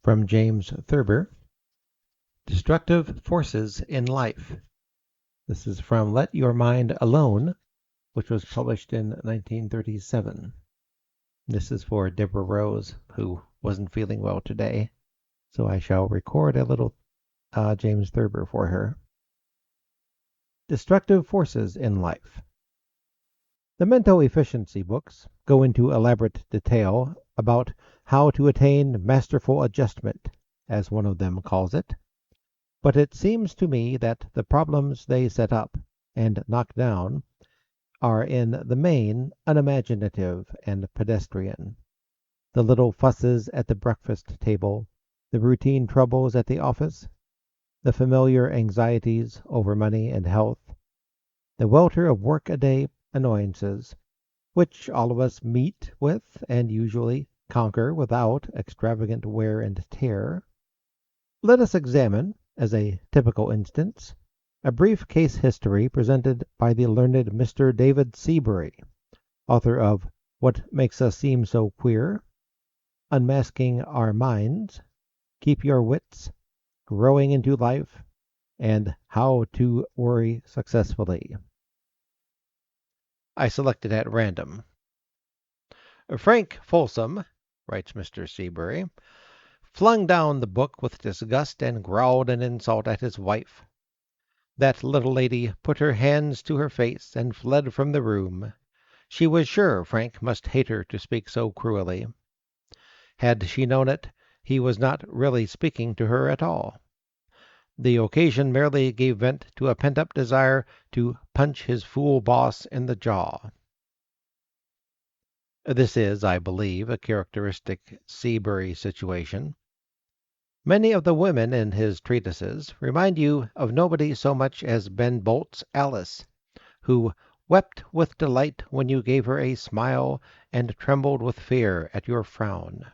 From James Thurber, Destructive Forces in Life. This is from Let Your Mind Alone, which was published in 1937. This is for Deborah Rose, who wasn't feeling well today, so I shall record a little James Thurber for her. Destructive Forces in Life. The mental efficiency books go into elaborate detail about how to attain masterful adjustment, as one of them calls it. But it seems to me that the problems they set up and knock down are in the main unimaginative and pedestrian. The little fusses at the breakfast table, the routine troubles at the office, the familiar anxieties over money and health, the welter of work-a-day annoyances, which all of us meet with and usually conquer without extravagant wear and tear. Let us examine, as a typical instance, a brief case history presented by the learned Mr. David Seabury, author of What Makes Us Seem So Queer, Unmasking Our Minds, Keep Your Wits, Growing into Life, and How to Worry Successfully. I selected at random. Frank Folsom, writes Mr. Seabury, flung down the book with disgust and growled an insult at his wife. That little lady put her hands to her face and fled from the room. She was sure Frank must hate her to speak so cruelly. Had she known it, he was not really speaking to her at all. The occasion merely gave vent to a pent-up desire to punch his fool boss in the jaw. This is, I believe, a characteristic Seabury situation. Many of the women in his treatises remind you of nobody so much as Ben Bolt's Alice, who wept with delight when you gave her a smile and trembled with fear at your frown.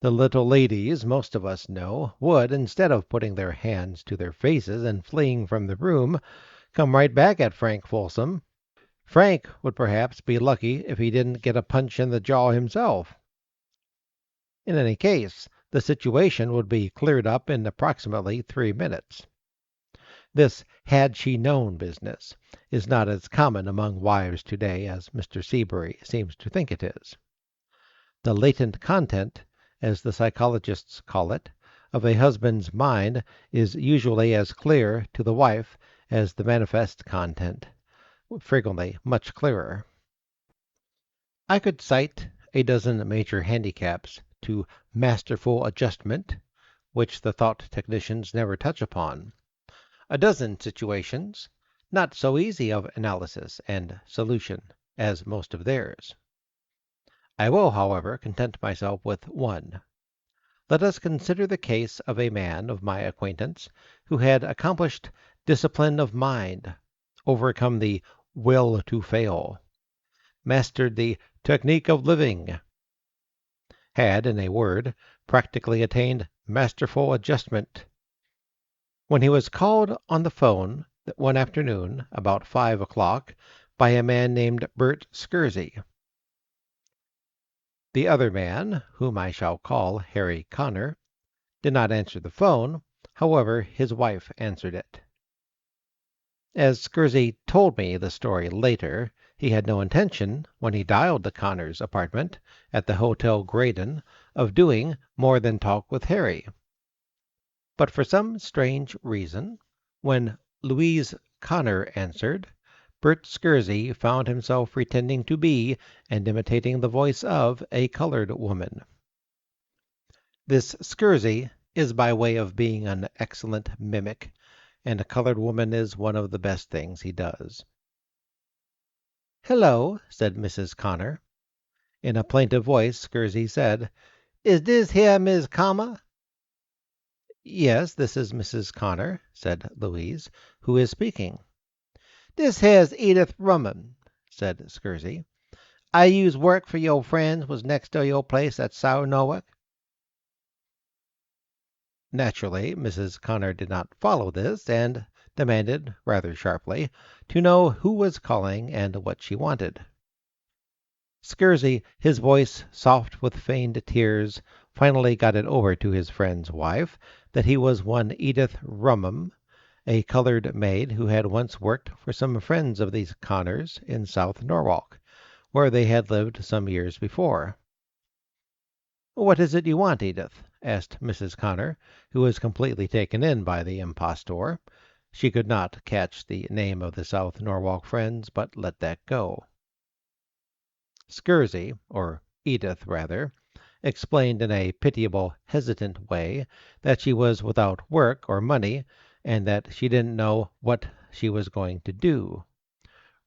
The little ladies, most of us know, would, instead of putting their hands to their faces and fleeing from the room, come right back at Frank Folsom. Frank would perhaps be lucky if he didn't get a punch in the jaw himself. In any case, the situation would be cleared up in approximately 3 minutes. This had-she-known business is not as common among wives today as Mr. Seabury seems to think it is. The latent content, as the psychologists call it, of a husband's mind is usually as clear to the wife as the manifest content, frequently much clearer. I could cite a dozen major handicaps to masterful adjustment, which the thought technicians never touch upon, a dozen situations not so easy of analysis and solution as most of theirs. I will, however, content myself with one. Let us consider the case of a man of my acquaintance who had accomplished discipline of mind, overcome the will to fail, mastered the technique of living, had, in a word, practically attained masterful adjustment. When he was called on the phone one afternoon about 5 o'clock by a man named Bert Scurzy. The other man, whom I shall call Harry Connor, did not answer the phone. However, his wife answered it. As Scurzy told me the story later, he had no intention, when he dialed the Connors' apartment at the Hotel Graydon, of doing more than talk with Harry. But for some strange reason, when Louise Connor answered, Bert Scurzy found himself pretending to be and imitating the voice of a colored woman. This Scurzy is by way of being an excellent mimic, and a colored woman is one of the best things he does. "Hello," said Mrs. Connor. In a plaintive voice, Scurzy said, "Is dis here Miss Kama?" "Yes, this is Mrs. Connor," said Louise. "Who is speaking?" "Dis here's Edith Rumman," said Scurzy. "I use work for yo' friends was next to yo' place at Saranowick." Naturally, Mrs. Connor did not follow this, and demanded, rather sharply, to know who was calling and what she wanted. Scursy, his voice soft with feigned tears, finally got it over to his friend's wife that he was one Edith Rumham, a colored maid who had once worked for some friends of these Connors in South Norwalk, where they had lived some years before. "What is it you want, Edith?" asked Mrs. Connor, who was completely taken in by the impostor. She could not catch the name of the South Norwalk friends, but let that go. Scursy, or Edith rather, explained in a pitiable, hesitant way that she was without work or money, and that she didn't know what she was going to do.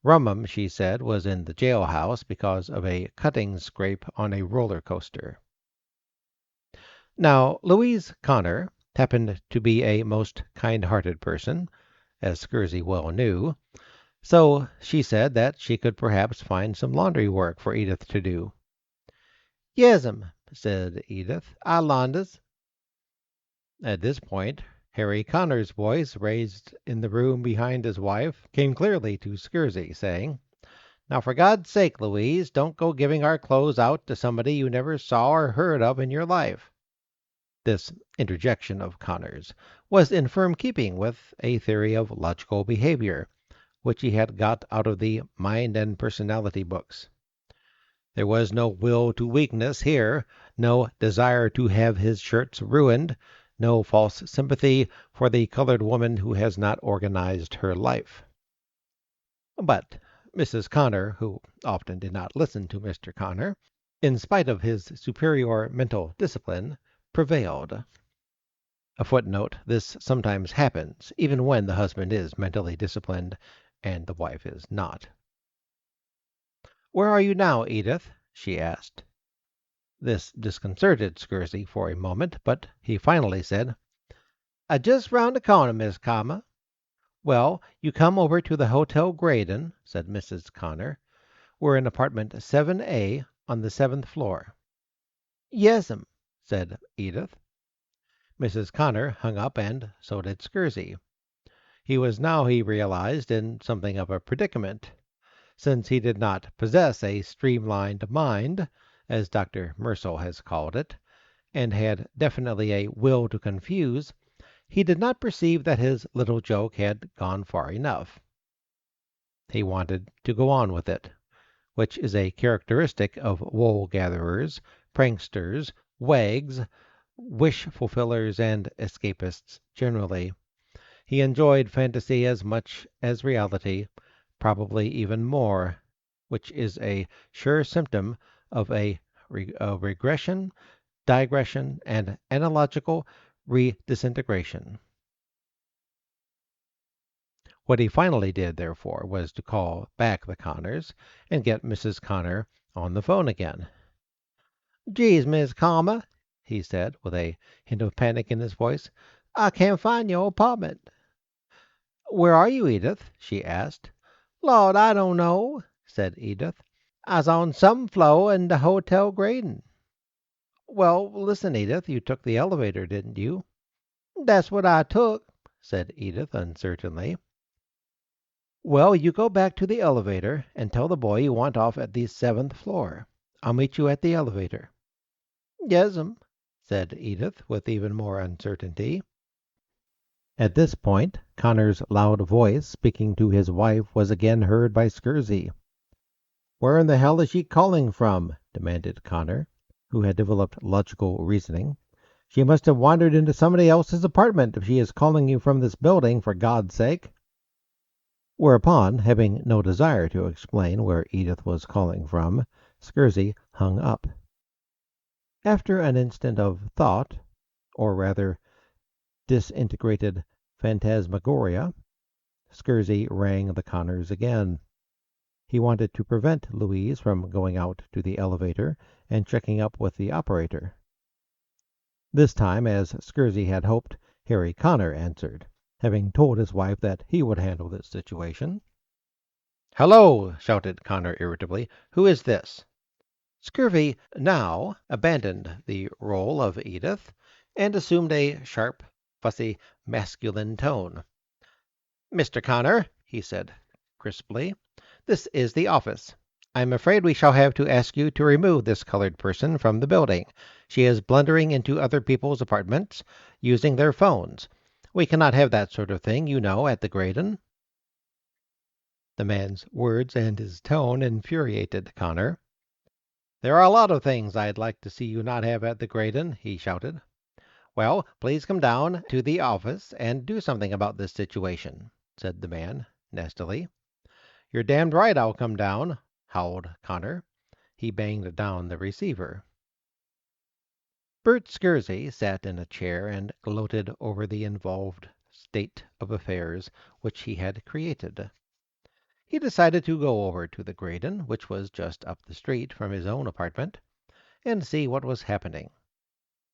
Rumham, she said, was in the jailhouse because of a cutting scrape on a roller coaster. Now, Louise Connor happened to be a most kind-hearted person, as Scursy well knew, so she said that she could perhaps find some laundry work for Edith to do. "Yes'm," said Edith, "I launders." At this point, Harry Connor's voice, raised in the room behind his wife, came clearly to Scursy, saying, "Now, for God's sake, Louise, don't go giving our clothes out to somebody you never saw or heard of in your life." This interjection of Connor's was in firm keeping with a theory of logical behavior, which he had got out of the Mind and Personality books. There was no will to weakness here, no desire to have his shirts ruined, no false sympathy for the colored woman who has not organized her life. But Mrs. Connor, who often did not listen to Mr. Connor, in spite of his superior mental discipline, prevailed. A footnote: this sometimes happens, even when the husband is mentally disciplined and the wife is not. "Where are you now, Edith?" she asked. This disconcerted Scursy for a moment, but he finally said, "Just round the corner, Miss Connor." "Well, you come over to the Hotel Graydon," said Mrs. Connor. "We're in apartment 7A on the 7th floor." "Yes'm," said Edith. Mrs. Connor hung up, and so did Scursy. He was now, he realized, in something of a predicament. Since he did not possess a streamlined mind, as Dr. Mersel has called it, and had definitely a will to confuse, he did not perceive that his little joke had gone far enough. He wanted to go on with it, which is a characteristic of wool-gatherers, pranksters, wags, wish-fulfillers, and escapists generally. He enjoyed fantasy as much as reality, probably even more, which is a sure symptom of a regression, digression, and analogical redisintegration. What he finally did, therefore, was to call back the Connors and get Mrs. Connor on the phone again. "Geez, Miss Connor," he said, with a hint of panic in his voice, "I can't find your apartment." "Where are you, Edith?" she asked. "Lord, I don't know," said Edith. "I's on some flo' in the Hotel Graydon." "Well, listen, Edith, you took the elevator, didn't you?" "That's what I took," said Edith uncertainly. "Well, you go back to the elevator and tell the boy you want off at the 7th floor. I'll meet you at the elevator." "Yes'm," said Edith, with even more uncertainty. At this point, Connor's loud voice, speaking to his wife, was again heard by Scursy. "Where in the hell is she calling from?" demanded Connor, who had developed logical reasoning. "She must have wandered into somebody else's apartment if she is calling you from this building, for God's sake." Whereupon, having no desire to explain where Edith was calling from, Scursy hung up. After an instant of thought, or rather disintegrated phantasmagoria, Scursy rang the Connors again. He wanted to prevent Louise from going out to the elevator and checking up with the operator. This time, as Scursy had hoped, Harry Connor answered, having told his wife that he would handle this situation. "Hello!" shouted Connor irritably. "Who is this?" Scurvy now abandoned the role of Edith and assumed a sharp, fussy, masculine tone. "Mr. Connor," he said crisply, "this is the office. I'm afraid we shall have to ask you to remove this colored person from the building. She is blundering into other people's apartments, using their phones. We cannot have that sort of thing, you know, at the Graydon." The man's words and his tone infuriated Connor. "There are a lot of things I'd like to see you not have at the Graydon," he shouted. "Well, please come down to the office and do something about this situation," said the man, nastily. "You're damned right I'll come down," howled Connor. He banged down the receiver. Bert Scursy sat in a chair and gloated over the involved state of affairs which he had created. He decided to go over to the Graydon, which was just up the street from his own apartment, and see what was happening.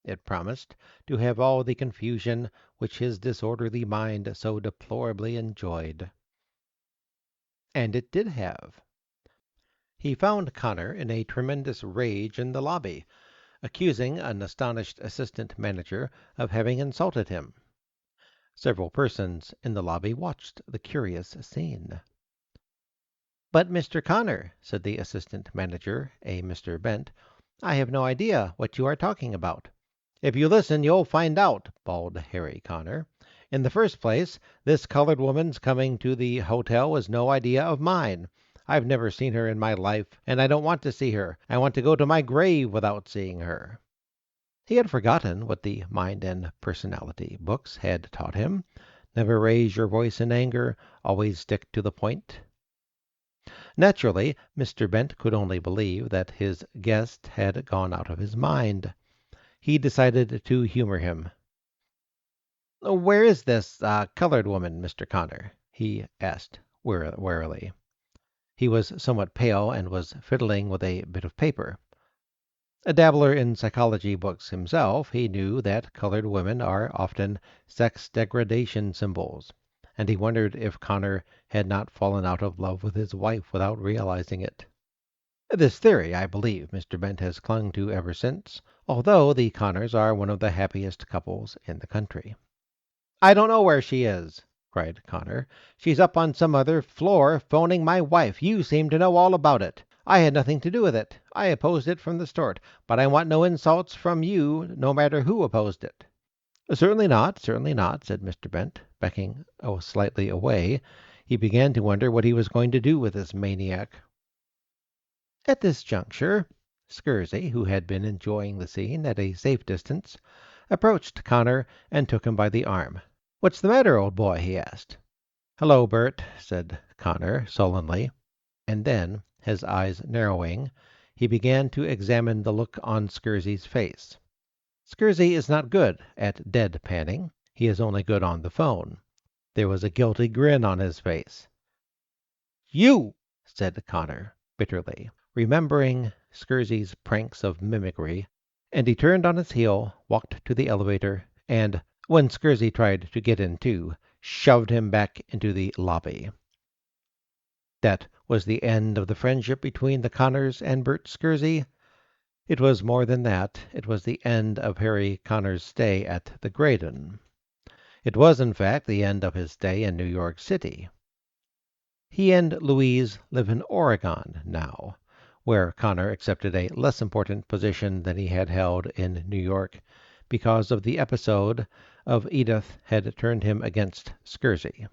It promised to have all the confusion which his disorderly mind so deplorably enjoyed. And it did have. He found Connor in a tremendous rage in the lobby, accusing an astonished assistant manager of having insulted him. Several persons in the lobby watched the curious scene. "But, Mr. Connor," said the assistant manager, a Mr. Bent, "I have no idea what you are talking about." "If you listen, you'll find out," bawled Harry Connor. "In the first place, this colored woman's coming to the hotel was no idea of mine. I've never seen her in my life, and I don't want to see her. I want to go to my grave without seeing her." He had forgotten what the Mind and Personality books had taught him. Never raise your voice in anger. Always stick to the point. Naturally, Mr. Bent could only believe that his guest had gone out of his mind. He decided to humor him. "Where is this colored woman, Mr. Connor?" he asked warily. He was somewhat pale and was fiddling with a bit of paper. A dabbler in psychology books himself, he knew that colored women are often sex degradation symbols, and he wondered if Connor had not fallen out of love with his wife without realizing it. This theory, I believe, Mr. Bent has clung to ever since, although the Connors are one of the happiest couples in the country. "I don't know where she is," cried Connor. "She's up on some other floor phoning my wife. You seem to know all about it. I had nothing to do with it. I opposed it from the start, but I want no insults from you, no matter who opposed it." Certainly not," said Mr. Bent, backing slightly away. He began to wonder what he was going to do with this maniac. At this juncture, Scursy, who had been enjoying the scene at a safe distance, approached Connor and took him by the arm. "What's the matter, old boy?" he asked. "Hello, Bert," said Connor sullenly, and then, his eyes narrowing, he began to examine the look on Scursy's face. Scursy is not good at dead panning. He is only good on the phone. There was a guilty grin on his face. "You!" said Connor bitterly, remembering Scursy's pranks of mimicry, and he turned on his heel, walked to the elevator, and, when Scursy tried to get in too, shoved him back into the lobby. That was the end of the friendship between the Connors and Bert Scursy. It was more than that. It was the end of Harry Connor's stay at the Graydon. It was, in fact, the end of his stay in New York City. He and Louise live in Oregon now, where Connor accepted a less important position than he had held in New York because of the episode of Edith had turned him against Scursy,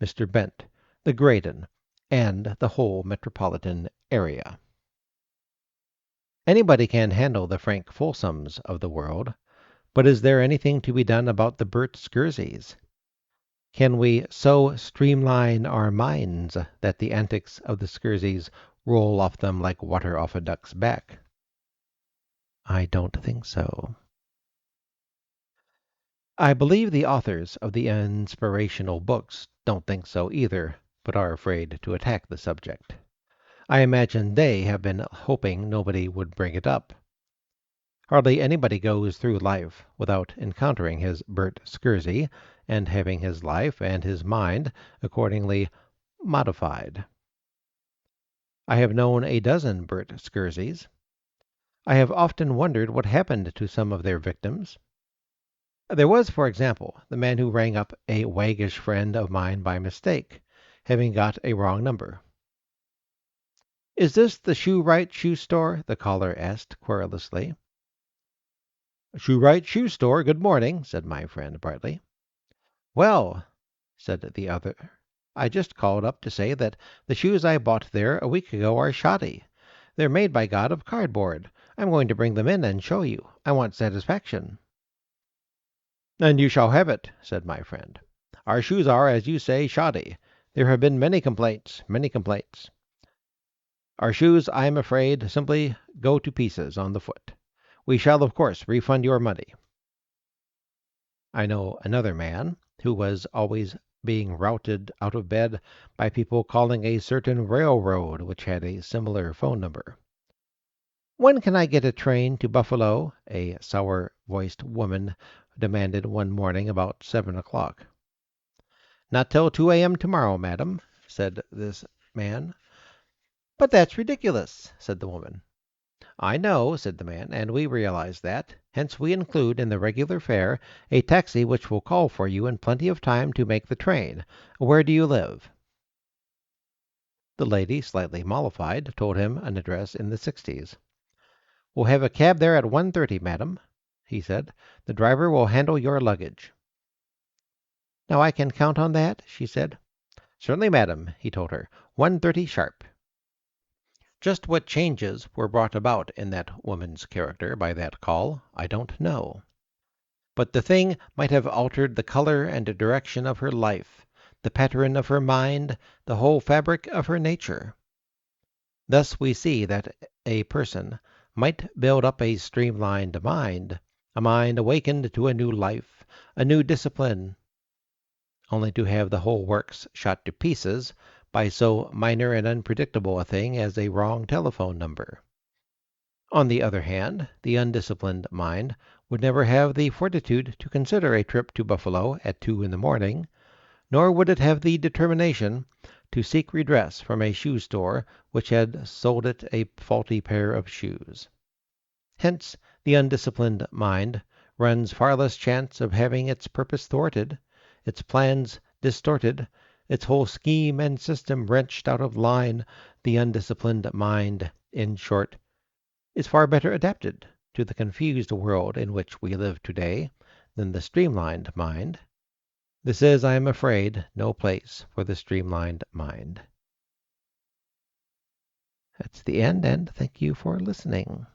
Mr. Bent, the Graydon, and the whole metropolitan area. Anybody can handle the Frank Folsoms of the world, but is there anything to be done about the Bert Scursys? Can we so streamline our minds that the antics of the Scursys roll off them like water off a duck's back? I don't think so. I believe the authors of the inspirational books don't think so either, but are afraid to attack the subject. I imagine they have been hoping nobody would bring it up. Hardly anybody goes through life without encountering his Bert Scursy and having his life and his mind accordingly modified. I have known a dozen Bert Scursys. I have often wondered what happened to some of their victims. There was, for example, the man who rang up a waggish friend of mine by mistake, having got a wrong number. Is this the Shoe-Right shoe store? The caller asked querulously. Shoe-Right shoe store, good morning, said my friend brightly. Well, said the other, I just called up to say that the shoes I bought there a week ago are shoddy. They're made by God of cardboard. I'm going to bring them in and show you. I want satisfaction. And you shall have it, said my friend. Our shoes are, as you say, shoddy. There have been many complaints, many complaints. Our shoes, I am afraid, simply go to pieces on the foot. We shall, of course, refund your money. I know another man who was always being routed out of bed by people calling a certain railroad which had a similar phone number. When can I get a train to Buffalo? A sour-voiced woman demanded one morning about 7 o'clock. Not till 2 a.m. tomorrow, madam, said this man. But that's ridiculous, said the woman. I know, said the man, and we realize that. Hence we include in the regular fare a taxi which will call for you in plenty of time to make the train. Where do you live? The lady, slightly mollified, told him an address in the 60s. We'll have a cab there at 1:30, madam, he said. The driver will handle your luggage. Now I can count on that, she said. Certainly, madam, he told her. 1:30 sharp. Just what changes were brought about in that woman's character by that call, I don't know. But the thing might have altered the color and direction of her life, the pattern of her mind, the whole fabric of her nature. Thus we see that a person might build up a streamlined mind, a mind awakened to a new life, a new discipline, only to have the whole works shot to pieces by so minor and unpredictable a thing as a wrong telephone number. On the other hand, the undisciplined mind would never have the fortitude to consider a trip to Buffalo at 2 in the morning, nor would it have the determination to seek redress from a shoe store which had sold it a faulty pair of shoes. Hence, the undisciplined mind runs far less chance of having its purpose thwarted, its plans distorted, its whole scheme and system wrenched out of line. The undisciplined mind, in short, is far better adapted to the confused world in which we live today than the streamlined mind. This is, I am afraid, no place for the streamlined mind. That's the end, and thank you for listening.